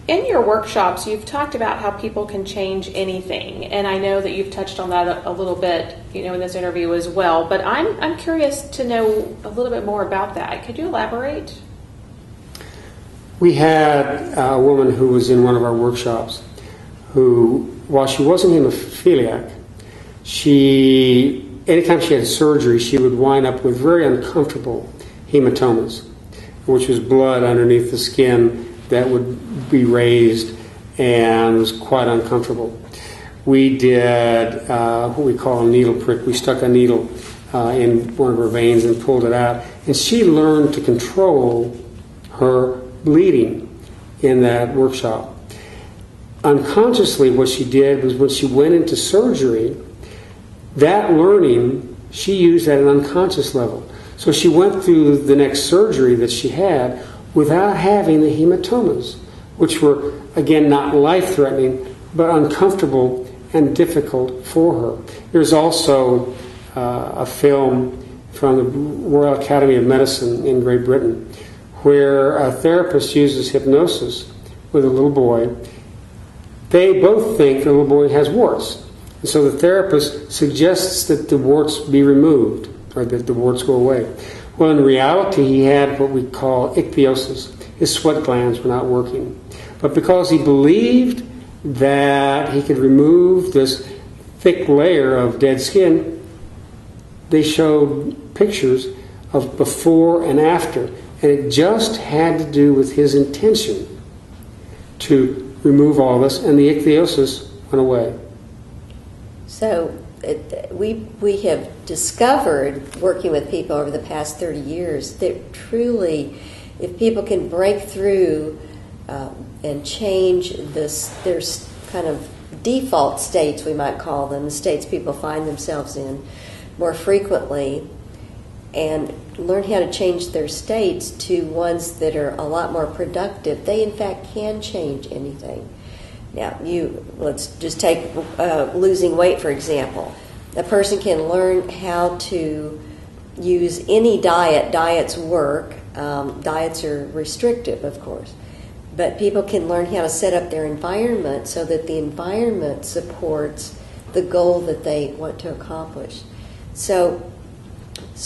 In your workshops, you've talked about how people can change anything, and I know that you've touched on that a little bit, in this interview as well. But I'm curious to know a little bit more about that. Could you elaborate? We had a woman who was in one of our workshops who, while she wasn't hemophiliac, anytime she had surgery, she would wind up with very uncomfortable hematomas, which was blood underneath the skin that would be raised and was quite uncomfortable. We did what we call a needle prick. We stuck a needle in one of her veins and pulled it out. And she learned to control her bleeding in that workshop. Unconsciously, what she did was when she went into surgery, that learning she used at an unconscious level. So she went through the next surgery that she had without having the hematomas, which were, again, not life-threatening, but uncomfortable and difficult for her. There's also a film from the Royal Academy of Medicine in Great Britain where a therapist uses hypnosis with a little boy. They both think the little boy has warts. And so the therapist suggests that the warts be removed, or that the warts go away. Well, in reality, he had what we call ichthyosis. His sweat glands were not working. But because he believed that he could remove this thick layer of dead skin, they showed pictures of before and after. And it just had to do with his intention to remove all this, and the ichthyosis went away. So we have discovered, working with people over the past 30 years, that truly, if people can break through and change their kind of default states, we might call them, the states people find themselves in more frequently, and learn how to change their states to ones that are a lot more productive, they in fact can change anything. Now, let's just take losing weight, for example. A person can learn how to use any diet. Diets work. Diets are restrictive, of course. But people can learn how to set up their environment so that the environment supports the goal that they want to accomplish. So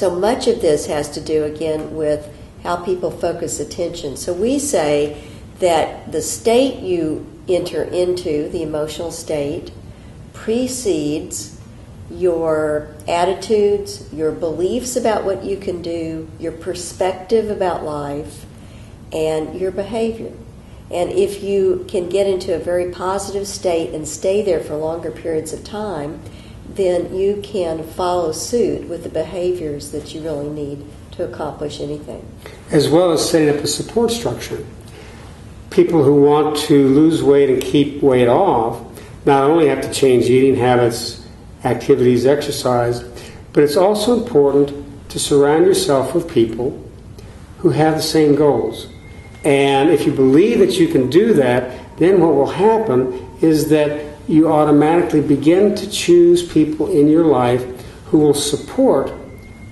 much of this has to do, again, with how people focus attention. So we say that the state you enter into, the emotional state, precedes your attitudes, your beliefs about what you can do, your perspective about life, and your behavior. And if you can get into a very positive state and stay there for longer periods of time, then you can follow suit with the behaviors that you really need to accomplish anything. As well as setting up a support structure. People who want to lose weight and keep weight off not only have to change eating habits, activities, exercise, but it's also important to surround yourself with people who have the same goals. And if you believe that you can do that, then what will happen is that you automatically begin to choose people in your life who will support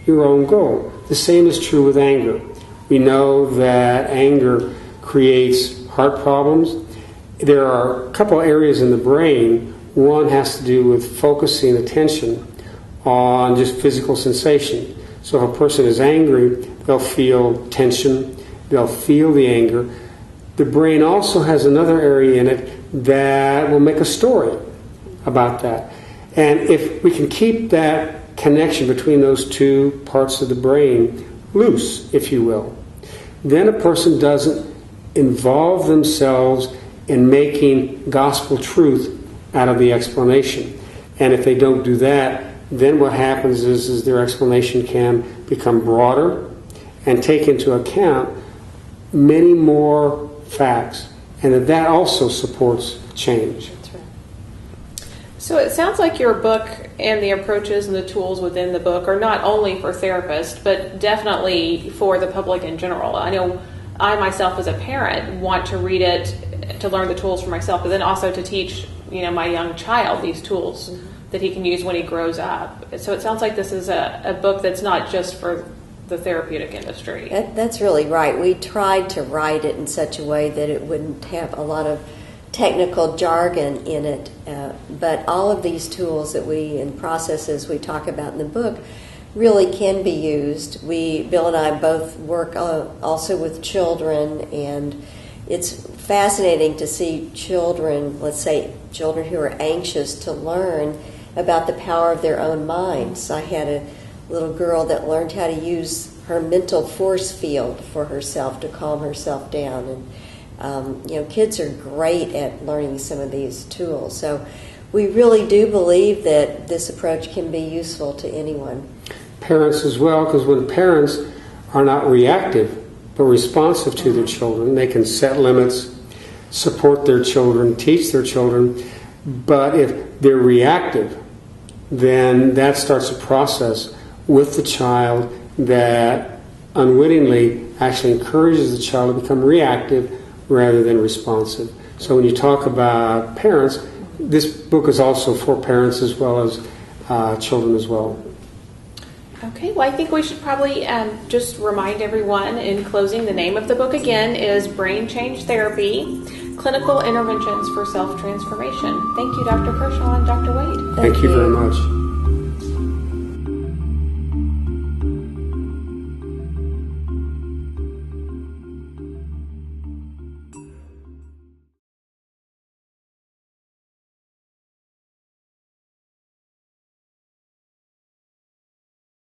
your own goal. The same is true with anger. We know that anger creates heart problems. There are a couple areas in the brain. One has to do with focusing attention on just physical sensation. So if a person is angry, they'll feel tension, they'll feel the anger. The brain also has another area in it that will make a story about that. And if we can keep that connection between those two parts of the brain loose, if you will, then a person doesn't involve themselves in making gospel truth out of the explanation. And if they don't do that, then what happens is their explanation can become broader and take into account many more facts, and that also supports change. That's right. So it sounds like your book and the approaches and the tools within the book are not only for therapists, but definitely for the public in general. I know I myself as a parent want to read it to learn the tools for myself, but then also to teach my young child these tools that he can use when he grows up. So it sounds like this is a book that's not just for the therapeutic industry. That's really right. We tried to write it in such a way that it wouldn't have a lot of technical jargon in it, but all of these tools and processes we talk about in the book really can be used. Bill and I both work also with children, and it's fascinating to see children, let's say children who are anxious, to learn about the power of their own minds. I had a little girl that learned how to use her mental force field for herself to calm herself down. And kids are great at learning some of these tools. So we really do believe that this approach can be useful to anyone. Parents as well, because when parents are not reactive but responsive to their children, they can set limits, support their children, teach their children. But if they're reactive, then that starts a process with the child that unwittingly actually encourages the child to become reactive rather than responsive. So when you talk about parents, this book is also for parents as well as children as well. Okay, well, I think we should probably just remind everyone in closing, the name of the book again is Brain Change Therapy, Clinical Interventions for Self-Transformation. Thank you, Dr. Kershaw and Dr. Wade. Thank you very much.